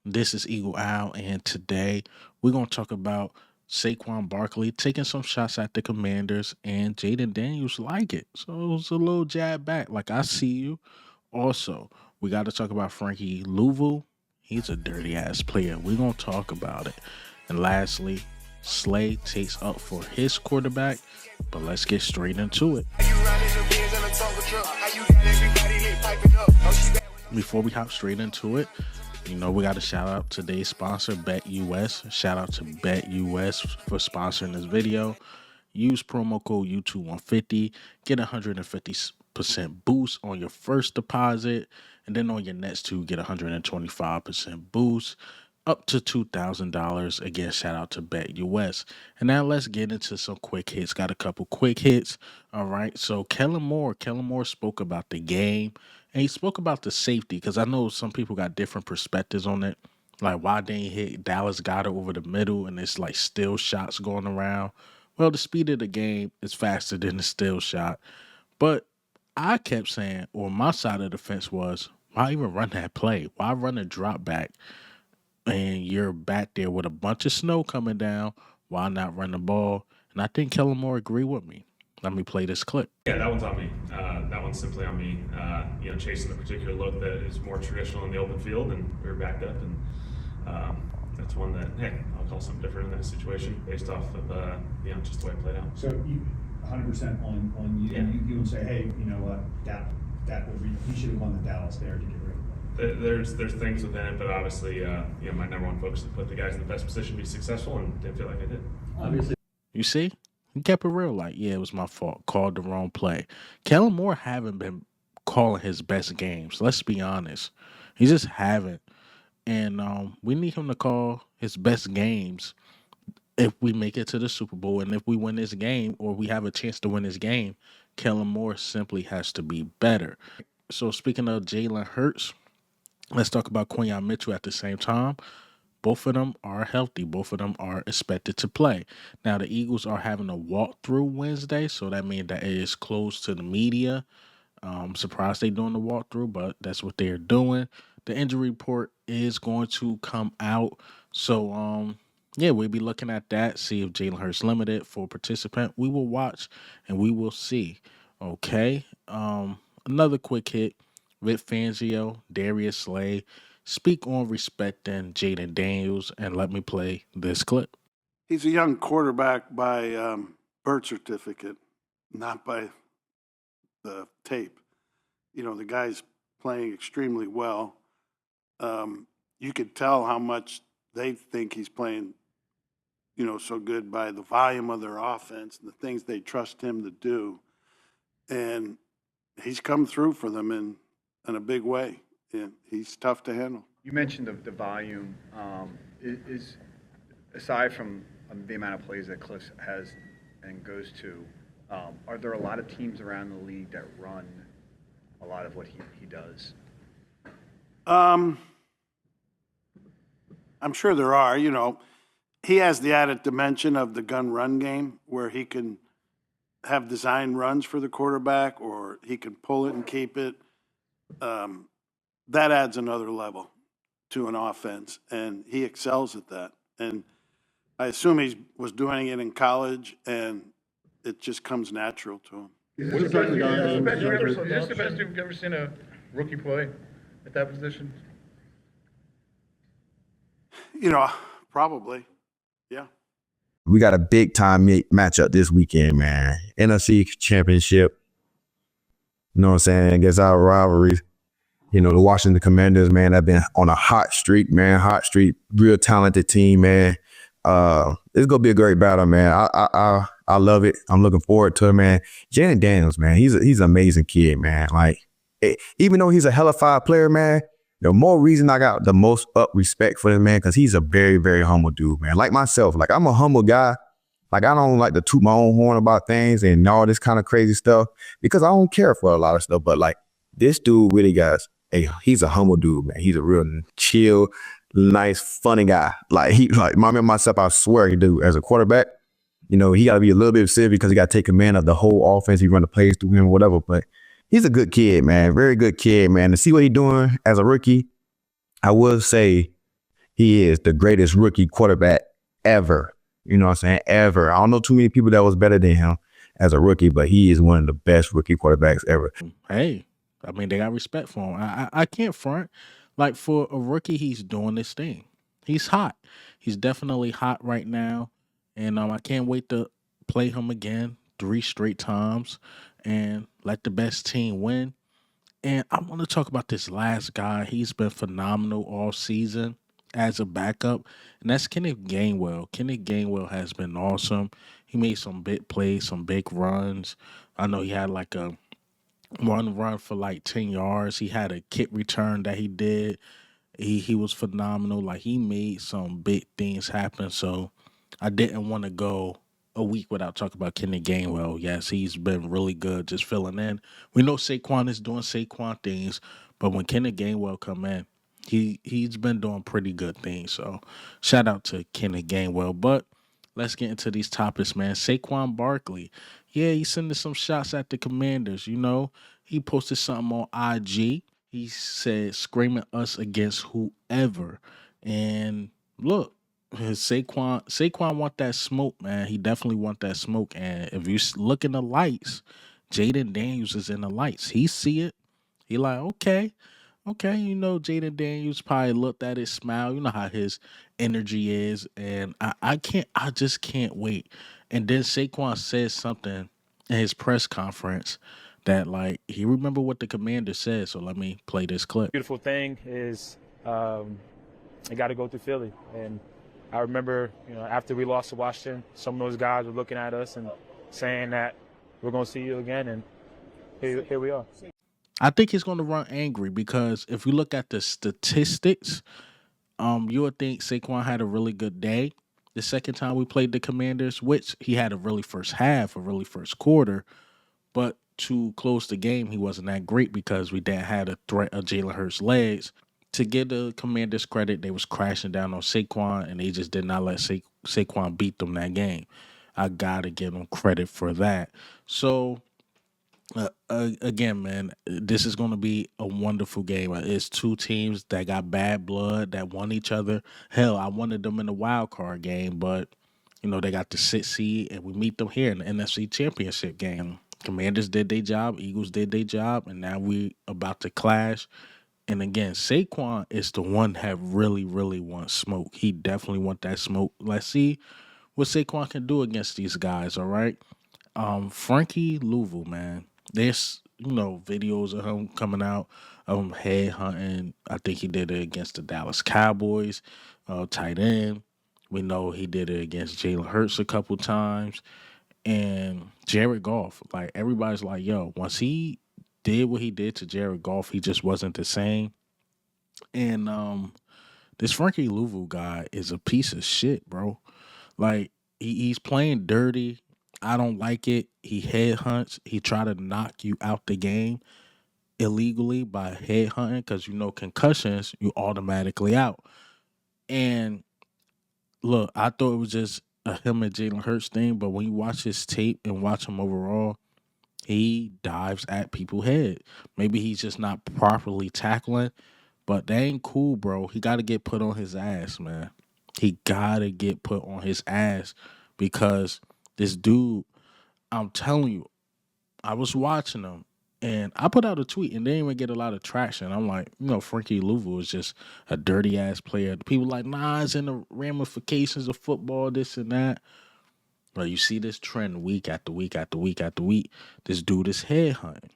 This is Eagle Owl, and today we're going to talk about Saquon Barkley taking some shots at the Commanders, and Jayden Daniels like it. So it was a little jab back, like I see you. Also, we got to talk about Frankie Luvu. He's a dirty ass player. We're going to talk about it. And lastly, Slay takes up for his quarterback, but let's get straight into it. Before we hop straight into it, we got to shout out today's sponsor, BetUS. Shout out to BetUS for sponsoring this video. Use promo code U2150. Get 150% boost on your first deposit. And then on your next two, get 125% boost up to $2,000. Again, shout out to BetUS. And now let's get into some quick hits. Got a couple quick hits. All right. So Kellen Moore spoke about the game, and he spoke about the safety, because I know some people got different perspectives on it. Like, why they ain't hit Dallas got it over the middle and it's like still shots going around. Well, the speed of the game is faster than the still shot. But I kept saying, or my side of the fence was, why even run that play? Why run a drop back and you're back there with a bunch of snow coming down? Why not run the ball? And I think Kellen Moore agreed with me. Let me play this clip. Yeah, that one's on me. That one's simply on me. Chasing a particular look that is more traditional in the open field, and we were backed up, and that's one that, hey, I'll call something different in that situation based off of just the way it played out. So you 100% on you. Yeah. You would say, hey, you know what, that would he should have won the Dallas there to get rid of it. There's things within it, but obviously, my number one focus is to put the guys in the best position to be successful, and didn't feel like I did. Obviously. You see? He kept it real, like, yeah, it was my fault. Called the wrong play. Kellen Moore haven't been calling his best games. Let's be honest. He just haven't. And we need him to call his best games if we make it to the Super Bowl. And if we win this game, or we have a chance to win this game, Kellen Moore simply has to be better. So speaking of Jalen Hurts, let's talk about Quinyon Mitchell at the same time. Both of them are healthy. Both of them are expected to play. Now, the Eagles are having a walkthrough Wednesday, so that means that it is closed to the media. I'm surprised they're doing the walkthrough, but that's what they're doing. The injury report is going to come out. So, we'll be looking at that, see if Jalen Hurts limited for participant. We will watch and we will see. Okay. Another quick hit with Fangio, Darius Slay. Speak on respecting Jayden Daniels, and let me play this clip. He's a young quarterback by birth certificate, not by the tape. The guy's playing extremely well. You could tell how much they think he's playing, so good by the volume of their offense and the things they trust him to do. And he's come through for them in a big way. And he's tough to handle. You mentioned the volume. Is aside from the amount of plays that Cliff has and goes to, are there a lot of teams around the league that run a lot of what he does? I'm sure there are. He has the added dimension of the gun run game, where he can have design runs for the quarterback, or he can pull it and keep it. That adds another level to an offense, and he excels at that. And I assume he was doing it in college, and it just comes natural to him. Is this the best you've ever seen a rookie play at that position? Probably, yeah. We got a big time matchup this weekend, man. NFC Championship. You know what I'm saying? Against our rivalries. The Washington Commanders, man, have been on a hot streak, man. Hot streak, real talented team, man. It's gonna be a great battle, man. I love it. I'm looking forward to it, man. Jayden Daniels, man, he's an amazing kid, man. Like, even though he's a hellified player, man, the more reason I got the most respect for him, man, because he's a very, very humble dude, man. Like myself, like I'm a humble guy. Like, I don't like to toot my own horn about things and all this kind of crazy stuff, because I don't care for a lot of stuff. But like, this dude really he's a humble dude, man. He's a real chill, nice, funny guy. Like, myself, I swear he do. As a quarterback, he got to be a little bit serious because he got to take command of the whole offense. He run the plays through him, whatever. But he's a good kid, man. Very good kid, man. To see what he's doing as a rookie, I will say he is the greatest rookie quarterback ever. You know what I'm saying? Ever. I don't know too many people that was better than him as a rookie, but he is one of the best rookie quarterbacks ever. Hey, I mean, they got respect for him. I can't front. Like, for a rookie, he's doing this thing. He's hot. He's definitely hot right now. And I can't wait to play him again 3 straight times and let the best team win. And I want to talk about this last guy. He's been phenomenal all season as a backup, and that's Kenneth Gainwell. Kenneth Gainwell has been awesome. He made some big plays, some big runs. I know he had like a one run for like 10 yards. He had a kick return that he did. He was phenomenal. Like, he made some big things happen. So I didn't want to go a week without talking about Kenny Gainwell. Yes, he's been really good just filling in. We know Saquon is doing Saquon things, but when Kenny Gainwell come in, he's been doing pretty good things. So shout out to Kenny Gainwell. But let's get into these topics, man. Saquon Barkley. Yeah, he's sending some shots at the Commanders. You know, he posted something on IG. He said, screaming us against whoever. And look, Saquon want that smoke, man. He definitely want that smoke. And if you look in the lights, Jayden Daniels is in the lights. He see it. He like, okay. You know, Jayden Daniels probably looked at his smile. You know how his energy is. And I just can't wait. And then Saquon says something in his press conference that, like, he remember what the commander said. So let me play this clip. Beautiful thing is I got to go through Philly. And I remember, after we lost to Washington, some of those guys were looking at us and saying that we're going to see you again. And here we are. I think he's going to run angry because if you look at the statistics, you would think Saquon had a really good day the second time we played the Commanders, which he had a really first half, a really first quarter. But to close the game, he wasn't that great because we didn't have a threat of Jalen Hurts' legs. To give the Commanders credit, they was crashing down on Saquon, and they just did not let Saquon beat them that game. I got to give them credit for that. So, again, man, this is going to be a wonderful game. It's two teams that got bad blood, that won each other. Hell, I wanted them in the wild card game, but, they got the 6th seed, and we meet them here in the NFC Championship game. Commanders did their job, Eagles did their job, and now we about to clash. And again, Saquon is the one that really, really wants smoke. He definitely want that smoke. Let's see what Saquon can do against these guys, all right? Frankie Luvu, man. There's, videos of him coming out of him head hunting. I think he did it against the Dallas Cowboys, tight end. We know he did it against Jalen Hurts a couple times. And Jared Goff, like, everybody's like, yo, once he did what he did to Jared Goff, he just wasn't the same. And this Frankie Luvu guy is a piece of shit, bro. Like, he's playing dirty. I don't like it. He headhunts. He try to knock you out the game illegally by headhunting because concussions, you automatically out. And look, I thought it was just a him and Jalen Hurts thing, but when you watch his tape and watch him overall, he dives at people's head. Maybe he's just not properly tackling, but that ain't cool, bro. He got to get put on his ass, man. He got to get put on his ass because this dude, I'm telling you, I was watching him and I put out a tweet and they didn't even get a lot of traction. I'm like, Frankie Luvu is just a dirty ass player. People like, nah, it's in the ramifications of football, this and that. But you see this trend week after week after week after week. This dude is head hunting,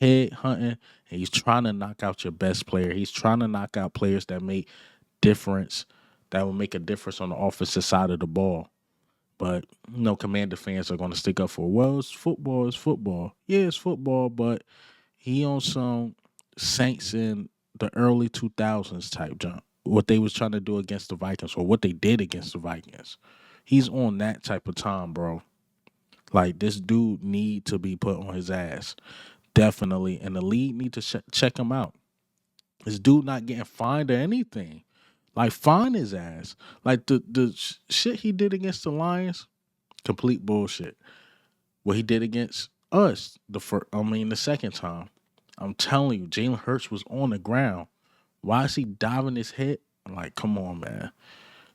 and he's trying to knock out your best player. He's trying to knock out players that make difference, that will make a difference on the offensive side of the ball. But Commander fans are going to stick up for, well, it's football, it's football. Yeah, it's football, but he on some Saints in the early 2000s type jump. What they was trying to do against the Vikings, or what they did against the Vikings. He's on that type of time, bro. Like, this dude need to be put on his ass. Definitely. And the league need to check him out. This dude not getting fined or anything. Like, fine his ass. Like, the shit he did against the Lions, complete bullshit. What he did against us, the second time. I'm telling you, Jalen Hurts was on the ground. Why is he diving his head Like, come on, man.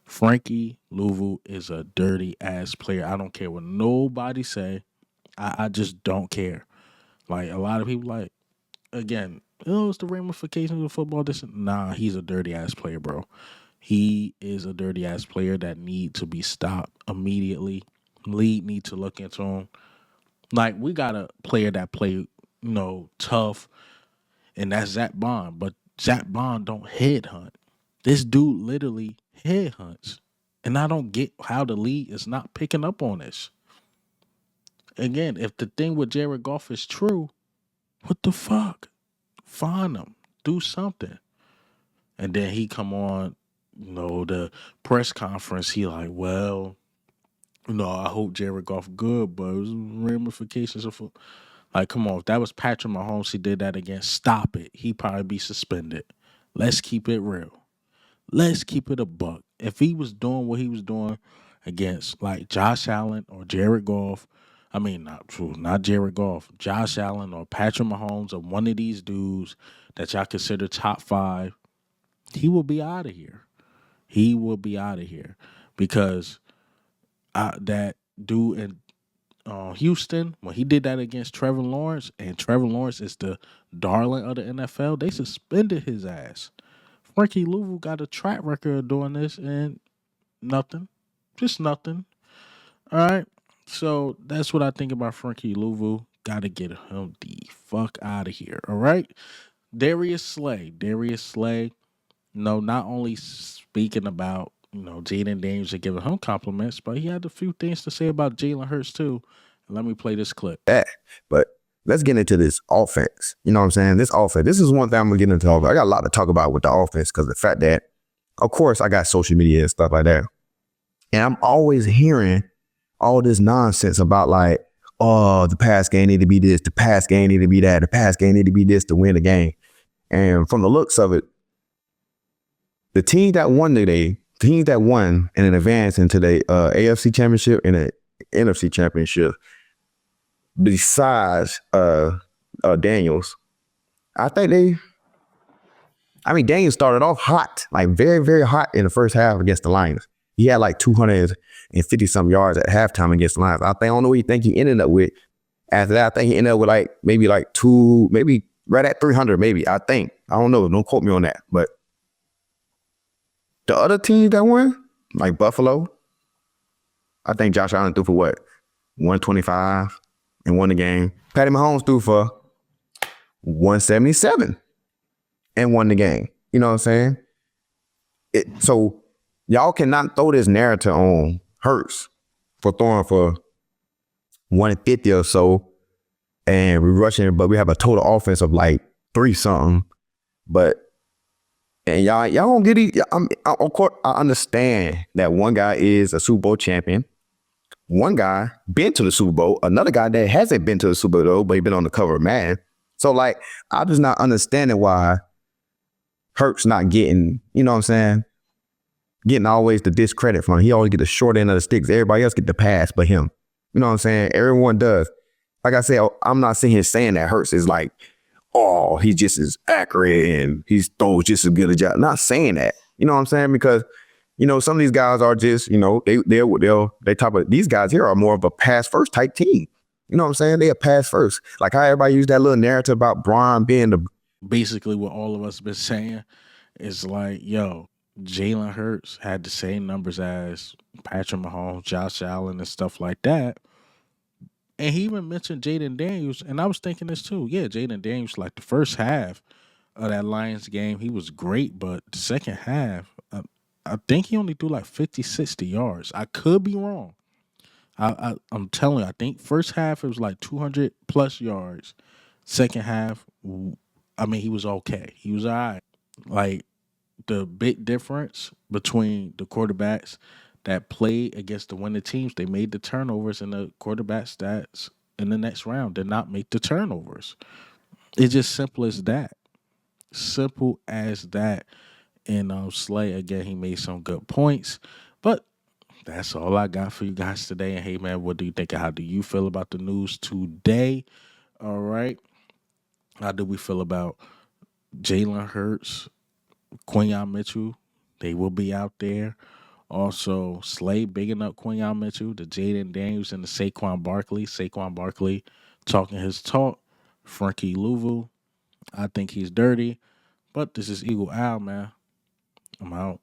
Frankie Luvu is a dirty ass player. I don't care what nobody say. I just don't care. Like a lot of people, like again, it's the ramifications of football. Nah, he's a dirty ass player, bro. He is a dirty ass player that need to be stopped immediately. League need to look into him. Like we got a player that play, tough, and that's Zach Bond. But Zach Bond don't headhunt. This dude literally headhunts, and I don't get how the league is not picking up on this. Again, if the thing with Jared Goff is true, what the fuck? Find him, do something, and then he come on, the press conference. He like, well, I hope Jared Goff good, but it was ramifications of like, come on, if that was Patrick Mahomes, he did that again. Stop it. He probably be suspended. Let's keep it real. Let's keep it a buck. If he was doing what he was doing against like Josh Allen or Jared Goff, I mean, not Jared Goff, Josh Allen or Patrick Mahomes or one of these dudes that y'all consider top 5, he will be out of here. He will be out of here because that dude in Houston, when he did that against Trevor Lawrence, and Trevor Lawrence is the darling of the NFL, they suspended his ass. Frankie Luvu got a track record of doing this and nothing. Just nothing. All right. So that's what I think about Frankie Luvu. Got to get him the fuck out of here. All right. Darius Slay. No, not only speaking about, Jayden Daniels and giving him compliments, but he had a few things to say about Jalen Hurts too. Let me play this clip. But let's get into this offense. You know what I'm saying? This offense. This is one thing I'm going to get into. I got a lot to talk about with the offense because of the fact that, of course, I got social media and stuff like that. And I'm always hearing all this nonsense about like, oh, the pass game need to be this, the pass game need to be that, the pass game need to be this to win the game. And from the looks of it, the team that won today, teams that won and advanced into the AFC Championship and the NFC Championship, besides Daniels, Daniels started off hot, like very, very hot in the first half against the Lions. He had like 250 some yards at halftime against the Lions. I don't know what you think he ended up with. After that, I think he ended up with maybe right at 300, maybe. I think. I don't know. Don't quote me on that. But the other teams that won, like Buffalo, I think Josh Allen threw for what? 125 and won the game. Patty Mahomes threw for 177 and won the game. You know what I'm saying? So y'all cannot throw this narrative on Hurts for throwing for 150 or so and we're rushing, but we have a total offense of like 3-something. And y'all don't get it. Of course, I understand that one guy is a Super Bowl champion. One guy been to the Super Bowl. Another guy that hasn't been to the Super Bowl, but he been on the cover of Madden. So I'm just not understanding why Hurts not getting, you know what I'm saying, getting always the discredit from him. He always get the short end of the sticks. Everybody else get the pass but him. You know what I'm saying? Everyone does. Like I said, I'm not sitting here saying that Hurts is like, oh, he's just as accurate and he throws just as good a job. Not saying that. You know what I'm saying? Because, some of these guys are just, they type of, these guys here are more of a pass first type team. You know what I'm saying? They a pass first. Like how everybody used that little narrative about Brian being the. Basically what all of us been saying is like, Jalen Hurts had the same numbers as Patrick Mahomes, Josh Allen, and stuff like that. And he even mentioned Jayden Daniels, and I was thinking this too. Yeah, Jayden Daniels, like the first half of that Lions game, he was great, but the second half, I think he only threw like 50, 60 yards. I could be wrong. I'm telling you, I think first half it was like 200 plus yards. Second half, he was okay. He was all right. Like the big difference between the quarterbacks that played against the winning teams, they made the turnovers, and the quarterback stats in the next round did not make the turnovers. It's just simple as that. Simple as that. And Slay, again, he made some good points. But that's all I got for you guys today. And hey, man, what do you think? How do you feel about the news today? All right. How do we feel about Jalen Hurts, Quinyon Mitchell They will be out there. Also, Slay bigging up Quinyon Mitchell, the Jayden Daniels, and the Saquon Barkley. Saquon Barkley talking his talk. Frankie Luvu, I think he's dirty. But this is Eagle Owl, man. I'm out.